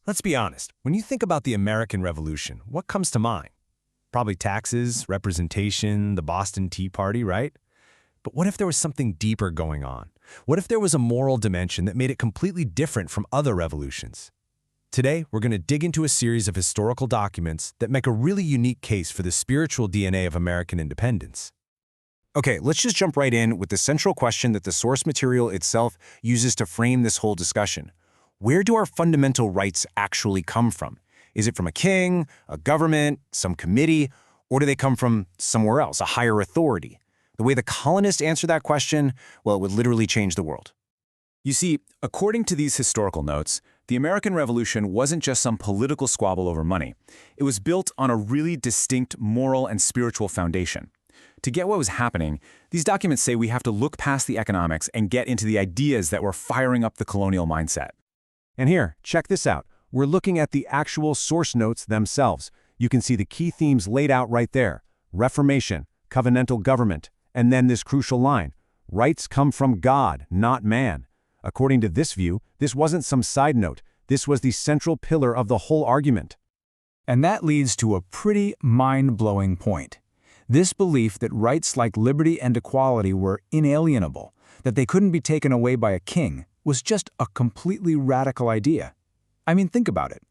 Let's be honest, when you think about the American Revolution, what comes to mind? Probably taxes, representation, the Boston Tea Party, right? But what if there was something deeper going on? What if there was a moral dimension that made it completely different from other revolutions? Today, we're going to dig into a series of historical documents that make a really unique case for the spiritual DNA of American independence. Okay, let's just jump right in with the central question that the source material itself uses to frame this whole discussion. Where do our fundamental rights actually come from? Is it from a king, a government, some committee, or do they come from somewhere else, a higher authority? The way the colonists answer that question, well, it would literally change the world. You see, according to these historical notes, the American Revolution wasn't just some political squabble over money. It was built on a really distinct moral and spiritual foundation. To get what was happening, these documents say we have to look past the economics and get into the ideas that were firing up the colonial mindset. And here, check this out. We're looking at the actual source notes themselves. You can see the key themes laid out right there. Reformation, covenantal government, and then this crucial line. Rights come from God, not man. According to this view, this wasn't some side note. This was the central pillar of the whole argument. And that leads to a pretty mind-blowing point. This belief that rights like liberty and equality were inalienable, that they couldn't be taken away by a king, was just a completely radical idea. I mean, think about it.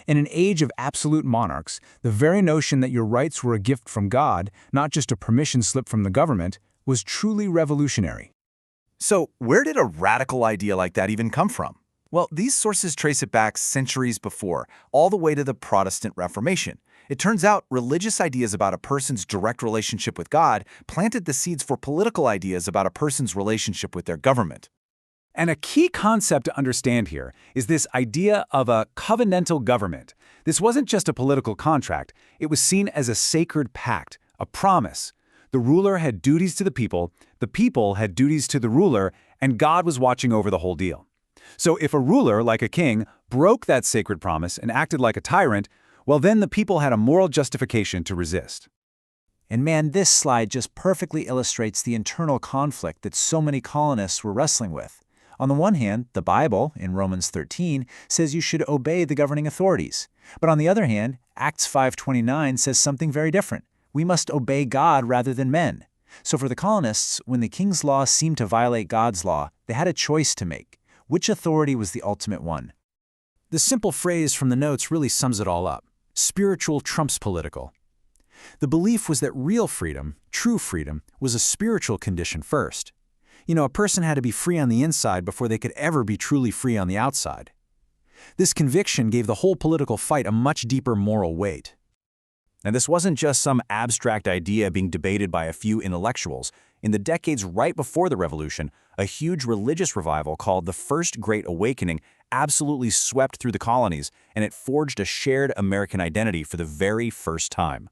In an age of absolute monarchs, the very notion that your rights were a gift from God, not just a permission slip from the government, was truly revolutionary. So, where did a radical idea like that even come from? Well, these sources trace it back centuries before, all the way to the Protestant Reformation. It turns out religious ideas about a person's direct relationship with God planted the seeds for political ideas about a person's relationship with their government. And a key concept to understand here is this idea of a covenantal government. This wasn't just a political contract. It was seen as a sacred pact, a promise. The ruler had duties to the people had duties to the ruler, and God was watching over the whole deal. So if a ruler, like a king, broke that sacred promise and acted like a tyrant, well, then the people had a moral justification to resist. And man, this slide just perfectly illustrates the internal conflict that so many colonists were wrestling with. On the one hand, the Bible, in Romans 13, says you should obey the governing authorities. But on the other hand, Acts 5:29 says something very different. We must obey God rather than men. So for the colonists, when the king's law seemed to violate God's law, they had a choice to make. Which authority was the ultimate one? The simple phrase from the notes really sums it all up. Spiritual trumps political. The belief was that real freedom, true freedom, was a spiritual condition first. You know, a person had to be free on the inside before they could ever be truly free on the outside. This conviction gave the whole political fight a much deeper moral weight. And this wasn't just some abstract idea being debated by a few intellectuals. In the decades right before the Revolution, a huge religious revival called the First Great Awakening absolutely swept through the colonies, and it forged a shared American identity for the very first time.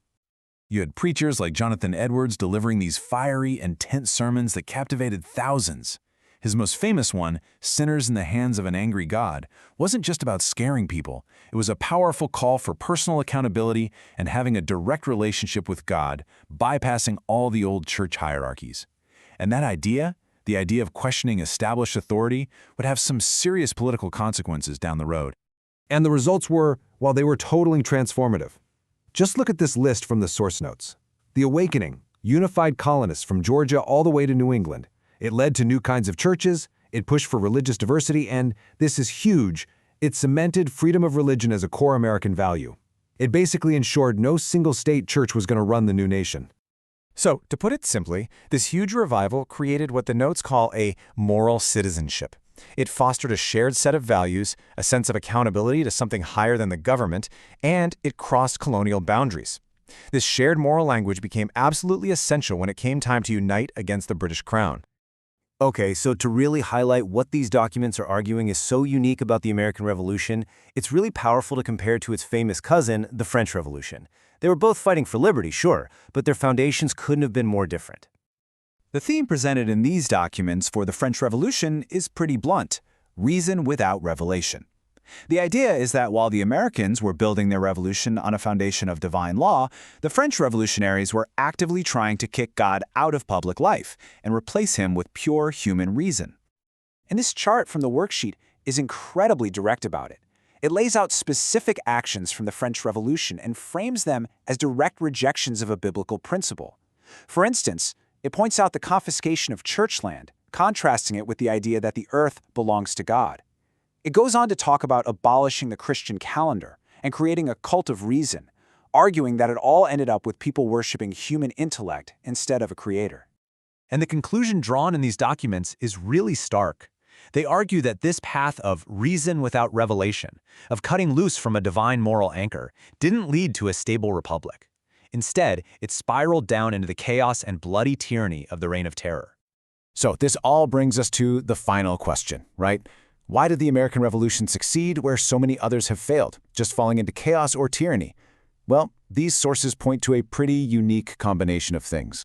You had preachers like Jonathan Edwards delivering these fiery, intense sermons that captivated thousands. His most famous one, Sinners in the Hands of an Angry God, wasn't just about scaring people. It was a powerful call for personal accountability and having a direct relationship with God, bypassing all the old church hierarchies. And that idea, the idea of questioning established authority, would have some serious political consequences down the road. And the results were, well, they were totally transformative. Just look at this list from the source notes. The Awakening, unified colonists from Georgia all the way to New England. It led to new kinds of churches, it pushed for religious diversity, and, this is huge, it cemented freedom of religion as a core American value. It basically ensured no single state church was going to run the new nation. So, to put it simply, this huge revival created what the notes call a moral citizenship. It fostered a shared set of values, a sense of accountability to something higher than the government, and it crossed colonial boundaries. This shared moral language became absolutely essential when it came time to unite against the British Crown. Okay, so to really highlight what these documents are arguing is so unique about the American Revolution, it's really powerful to compare to its famous cousin, the French Revolution. They were both fighting for liberty, sure, but their foundations couldn't have been more different. The theme presented in these documents for the French Revolution is pretty blunt: reason without revelation. The idea is that while the Americans were building their revolution on a foundation of divine law, the French revolutionaries were actively trying to kick God out of public life and replace him with pure human reason. And this chart from the worksheet is incredibly direct about it. It lays out specific actions from the French Revolution and frames them as direct rejections of a biblical principle. For instance, it points out the confiscation of church land, contrasting it with the idea that the earth belongs to God. It goes on to talk about abolishing the Christian calendar and creating a cult of reason, arguing that it all ended up with people worshiping human intellect instead of a creator. And the conclusion drawn in these documents is really stark. They argue that this path of reason without revelation, of cutting loose from a divine moral anchor, didn't lead to a stable republic. Instead, it spiraled down into the chaos and bloody tyranny of the Reign of Terror. So this all brings us to the final question, right? Why did the American Revolution succeed where so many others have failed, just falling into chaos or tyranny? Well, these sources point to a pretty unique combination of things.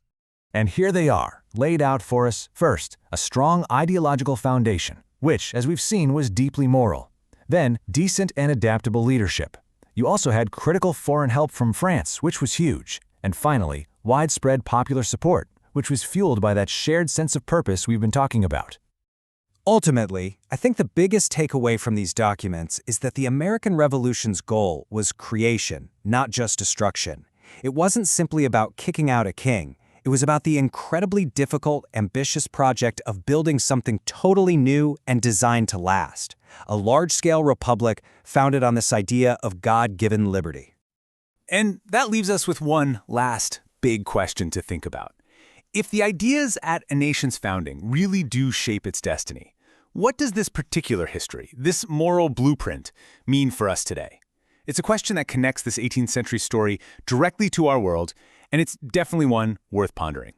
And here they are, laid out for us. First, a strong ideological foundation, which, as we've seen, was deeply moral. Then, decent and adaptable leadership. You also had critical foreign help from France, which was huge. And finally, widespread popular support, which was fueled by that shared sense of purpose we've been talking about. Ultimately, I think the biggest takeaway from these documents is that the American Revolution's goal was creation, not just destruction. It wasn't simply about kicking out a king. It was about the incredibly difficult, ambitious project of building something totally new and designed to last. A large-scale republic founded on this idea of God-given liberty. And that leaves us with one last big question to think about. If the ideas at a nation's founding really do shape its destiny, what does this particular history, this moral blueprint, mean for us today? It's a question that connects this 18th century story directly to our world, and it's definitely one worth pondering.